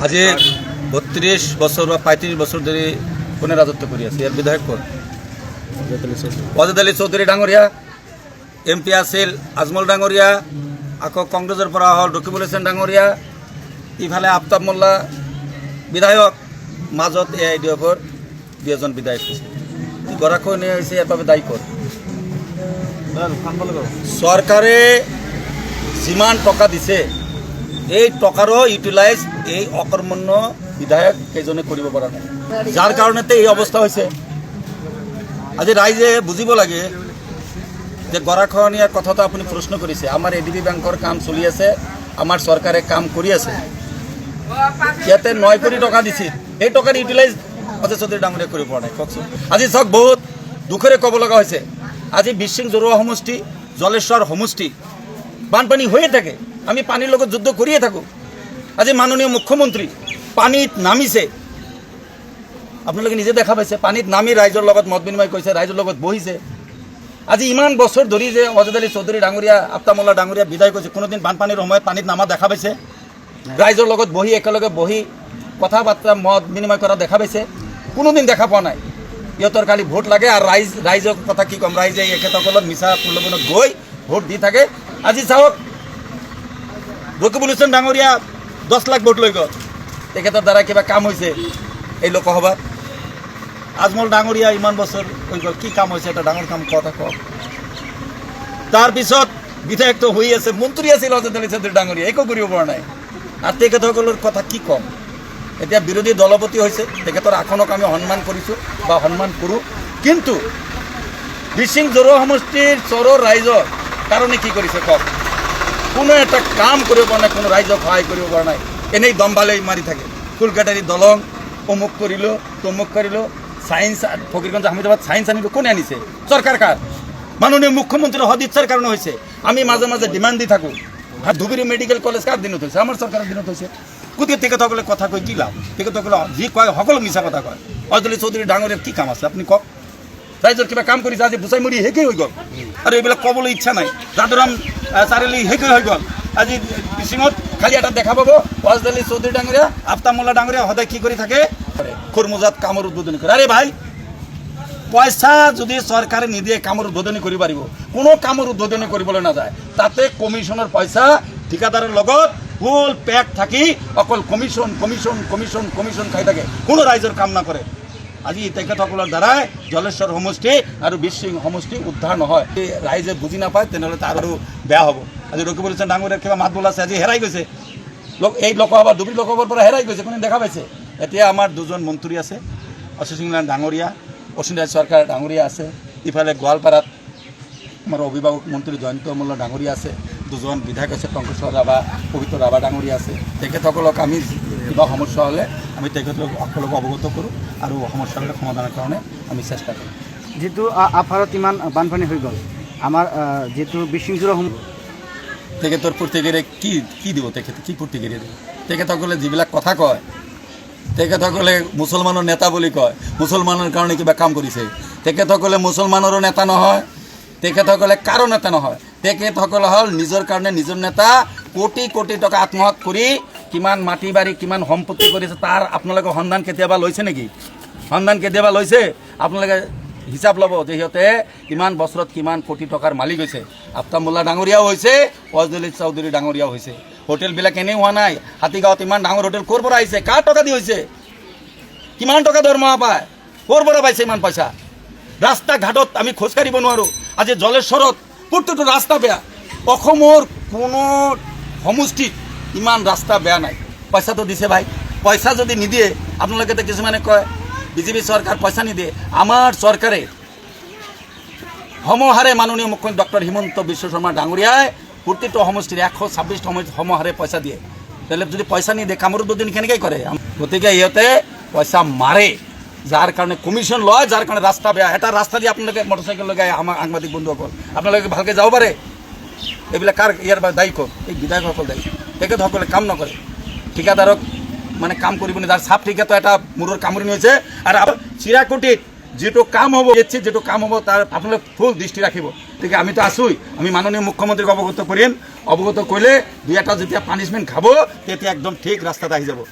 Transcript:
আজি ৩২ বছর বা ৩৫ বছর ধরে কোনে রাজত্ব করে আছে এর বিধায়ক কোন? ওয়াজেদ আলী চৌধুরী ডাঙরিয়া এমপি আছিল আজমল ডাঙরিয়া, আকৌ কংগ্রেসের পৰা হল ৰকিবুল হোসেন ডাঙৰিয়া, ইফালে আফতাব মোল্লা বিধায়ক, মাজত AIDF-ৰ দুজন বিধায়ক হৈছে। গৰাকো নিয়ে হৈছে এর বাবে দায়ী কর। সরকারে যিমান টকা দিছে এই টকারও ইউটিলাইজ এই অকর্মণ্য বিধায়ক কেজনে কৰিব পৰা নাই, যাৰ কাৰণেতে এই অবস্থা হয়েছে। আজি ৰাইজে বুঝিব লাগে যে গৰাখহনীয়াৰ কথা তো আপুনি প্ৰশ্ন কৰেছে। আমাৰ ADB ব্যাংকৰ কাম চলি আছে, আমাৰ সৰকাৰে কাম কৰি আছে। ইয়াতে 9 কোটি টকা দিছিল, এই টকাৰ ইউটিলাইজ অজয় চৌধুৰী ডাঙৰীয়া কৰিব পৰা নাই। কওকচোন আজি চাওক, বহুত দুখেৰে ক'ব লগা হৈছে। আজি বিশিং জৰুৱা সমষ্টি, জলেশ্বৰ সমষ্টি বানপানী হয়ে থাকে, আমি পানীৰ লগত যুদ্ধ কৰিয়ে থাকোঁ। আজি মাননীয় মুখ্যমন্ত্ৰী পানীত নামিছে, আপোনালোকে নিজে দেখা পাইছে। পানীত নামি ৰাইজৰ লগত মত বিনিময় কৰিছে, ৰাইজৰ লগত বহিছে। আজি ইমান বছৰ ধৰি যে ওয়াজেদ আলী চৌধুৰী ডাঙৰীয়া, আফতাব মোল্লা ডাঙৰীয়া বিদায় কৰিছে, কোনোদিন বানপানীৰ সময়ত পানীত নামা দেখা পাইছে? ৰাইজৰ লগত বহি একেলগে বহি কথা বাৰ্তা মত বিনিময় কৰা দেখা পাইছে? কোনোদিন দেখা পোৱা নাই। ইহঁতৰ খালি ভোট লাগে, আৰু ৰাইজৰ কথা কি ক'ম, ৰাইজে এখেতসকলত মিছা প্ৰলোভনত গৈ ভোট দি থাকে। আজি চাওক, ৰকিবুল হোসেন ডাঙৰিয়া 10 লাখ ভোট লৈ গ'ল, তেখেতৰ দ্বাৰা কিবা কাম হৈছে এই লোকসভাত? আজমল ডাঙৰিয়া ইমান বছৰ হৈ গ'ল, কি কাম হৈছে? এটা ডাঙৰ কাম কথা কওক। তাৰপিছত বিধায়কটো হৈ আছে, মন্ত্ৰী আছিল ওয়াজেদ আলী চৌধুৰী ডাঙৰিয়া, একো কৰিব পৰা নাই। আৰু তেখেতসকলৰ কথা কি ক'ম? এতিয়া বিৰোধী দলপতি হৈছে, তেখেতৰ আসনক আমি সন্মান কৰিছোঁ বা সন্মান কৰোঁ, কিন্তু বিশিং জৰুৱা সমষ্টিৰ চৰৰ ৰাইজৰ কাৰণে কি কৰিছে কওক? কোনো এটা কাম কৰিব পৰা নাই, কোনো ৰাইজক সহায় কৰিব পৰা নাই। এনেই দম্বালে মাৰি থাকে। ফুলকাটাৰী দলং অমুক কৰিলোঁ, তমুক কৰিলোঁ, সায়েন্স ফকিৰগঞ্জ আহমেদাবাদ সায়েন্স আনিলোঁ, কোনে আনিছে? চৰকাৰ কাৰ? মাননীয় মুখ্যমন্ত্ৰীৰ সদিচ্ছাৰ কাৰণে হয়েছে। আমি মাঝে মাঝে ডিমান্ড দি থাকোঁ, ধুবুৰী মেডিকেল কলেজ কার দিনত হৈছে? আমার সরকারের দিনত হৈছে। গতিকে তেখেতসকলে কথা কৈ কি লাভ? তেখেতসকলে যি কয় সকলো মিছা কথা কয়। ওয়াজেদ আলী চৌধুৰী ডাঙৰীয়াৰ কি কাম আছে আপুনি কওক? ৰাইজৰ কিবা কাম কৰিছে? আজি বুচাই মৰি শেষেই হৈ গ'ল, আৰু এইবিলাক ক'বলৈ ইচ্ছা নাই। যাদুৰাম চাৰিআলি শেষেই হৈ গ'ল। আজি বিশিঙত খালি এটা দেখা পাব, ওয়াজেদ আলী চৌধুৰী ডাঙৰীয়া, আফতাব মোল্লা ডাঙৰীয়া সদায় কি কৰি থাকে? খুৰমুজাত কামৰ উদ্বোধনী কৰে। আৰে ভাই, পইচা যদি চৰকাৰে নিদিয়ে কামৰ উদ্বোধনী কৰিব পাৰিব? কোনো কামৰ উদ্বোধনী কৰিবলৈ নাযায়। তাতে কমিশনৰ পইচা ঠিকাদাৰৰ লগত ফুল পেক থাকি অকল কমিশন কমিশন কমিশন কমিশন খাই থাকে, কোনো ৰাইজৰ কাম নকৰে। আজি তেখেতসকলৰ দ্বাৰাই জলেশ্বৰ সমষ্টি আৰু বিশিং সমষ্টি উদ্ধাৰ নহয়। ৰাইজে বুজি নাপায়, তেনেহ'লে তাৰ আৰু বেয়া হ'ব। আজি ৰকিবুল হোসেন ডাঙৰীয়াৰ কিবা মাত বোল আছে, আজি হেৰাই গৈছে। এই লোকসভা ধুবুৰী লোকসভাৰ পৰা হেৰাই গৈছে, কোনে দেখা পাইছে? এতিয়া আমাৰ দুজন মন্ত্ৰী আছে, অশোক সিংলাল ডাঙৰীয়া, অশ্বিনী চৰকাৰ ডাঙৰীয়া আছে। ইফালে গোৱালপাৰাত আমাৰ অভিভাৱক মন্ত্ৰী জয়ন্ত মোল্লা ডাঙৰীয়া আছে। দুজন বিধায়ক আছে, টংকেশ্বৰ ৰাভা, পবিত্ৰ ৰাভা ডাঙৰীয়া আছে। তেখেতসকলক আমি কিবা সমস্যা হ'লে আমি তেখেতসকলক অৱগত কৰোঁ, আৰু সমস্যাবিলাক সমাধানৰ কাৰণে আমি চেষ্টা কৰোঁ। যিটো আফাৰত ইমান বানপানী হৈ গ'ল, আমাৰ যিটো বিশিং জৰুৱা তেখেতৰ প্ৰতিক্ৰিয়া কি দিব? তেখেতে কি প্ৰতিক্ৰিয়া দিব? তেখেতসকলে যিবিলাক কথা কয়, তেখেতসকলে মুছলমানৰ নেতা বুলি কয়, মুছলমানৰ কাৰণে কিবা কাম কৰিছে? তেখেতসকলে মুছলমানৰো নেতা নহয়, তেখেতসকলে কাৰো নেতা নহয়। তেখেতসকল হ'ল নিজৰ কাৰণে নিজৰ নেতা। কোটি কোটি টকা আত্মসাৎ কৰি কিমান মাটি বাৰী, কিমান সম্পত্তি কৰিছে, তাৰ আপোনালোকে সন্ধান কেতিয়াবা লৈছে নেকি? সন্ধান কেতিয়াবা লৈছে? আপোনালোকে হিচাপ ল'ব যে সিহঁতে কিমান বছৰত কিমান কোটি টকাৰ মালিক হৈছে। আফতাব মোল্লা ডাঙৰীয়াও হৈছে, ওয়াজেদ আলী চৌধুৰী ডাঙৰীয়াও হৈছে। হোটেলবিলাক এনেই হোৱা নাই। হাতীগাঁৱত ইমান ডাঙৰ হোটেল ক'ৰ পৰা আহিছে? কাৰ টকা দি হৈছে? কিমান টকা দৰমহা পায়? ক'ৰ পৰা পাইছে ইমান পইচা? ৰাস্তা ঘাটত আমি খোজকাঢ়িব নোৱাৰোঁ। আজি জলেশ্বৰত প্ৰত্যেকটো ৰাস্তা বেয়া। অসমৰ কোনো সমষ্টিত ইমান ৰাস্তা বেয়া নাই। পইচাটো দিছে ভাই। পইচা যদি নিদিয়ে, আপোনালোকে কিছুমানে কয় বিজেপি চৰকাৰ পইচা নিদিয়ে। আমাৰ চৰকাৰে সমহাৰে মাননীয় মুখ্যমন্ত্ৰী ডক্টৰ হিমন্ত বিশ্ব শৰ্মা ডাঙৰীয়াই প্ৰতিটো সমষ্টিৰ 126 সমহাৰে পইচা দিয়ে। তাহলে যদি পইচা নিদিয়ে কামৰ উদ্বোধনী কেনেকৈ কৰে? গতিকে ইহঁতে পইচা মাৰে, যাৰ কাৰণে কমিশন লয়, যাৰ কাৰণে ৰাস্তা বেয়া। এটা ৰাস্তা দিয়ে আপোনালোকে মটৰচাইকেল লগাই আমাৰ সাংবাদিক বন্ধুসকল আপোনালোকে ভালকৈ যাব পাৰে? এইবিলাক কাৰ ইয়াৰ দায়ী ক'ত? এই বিধায়কসকল দায়ী। তেখেতসকলে কাম নকৰে, ঠিকাদাৰক মানে কাম কৰিব নিদিয়ে। চাপ ঠিকাটো এটা মূৰৰ কামুৰি হৈছে। আৰু চিৰাকুটিত যিটো কাম হ'ব, যিটো কাম হ'ব তাৰ আপোনালোকে ফুল দৃষ্টি ৰাখিব। গতিকে আমিতো আছোঁই, আমি মাননীয় মুখ্যমন্ত্ৰীক অৱগত কৰিম। অৱগত কৰিলে দুই এটা যেতিয়া পানিছমেণ্ট খাব, তেতিয়া একদম ঠিক ৰাস্তাত আহি যাব।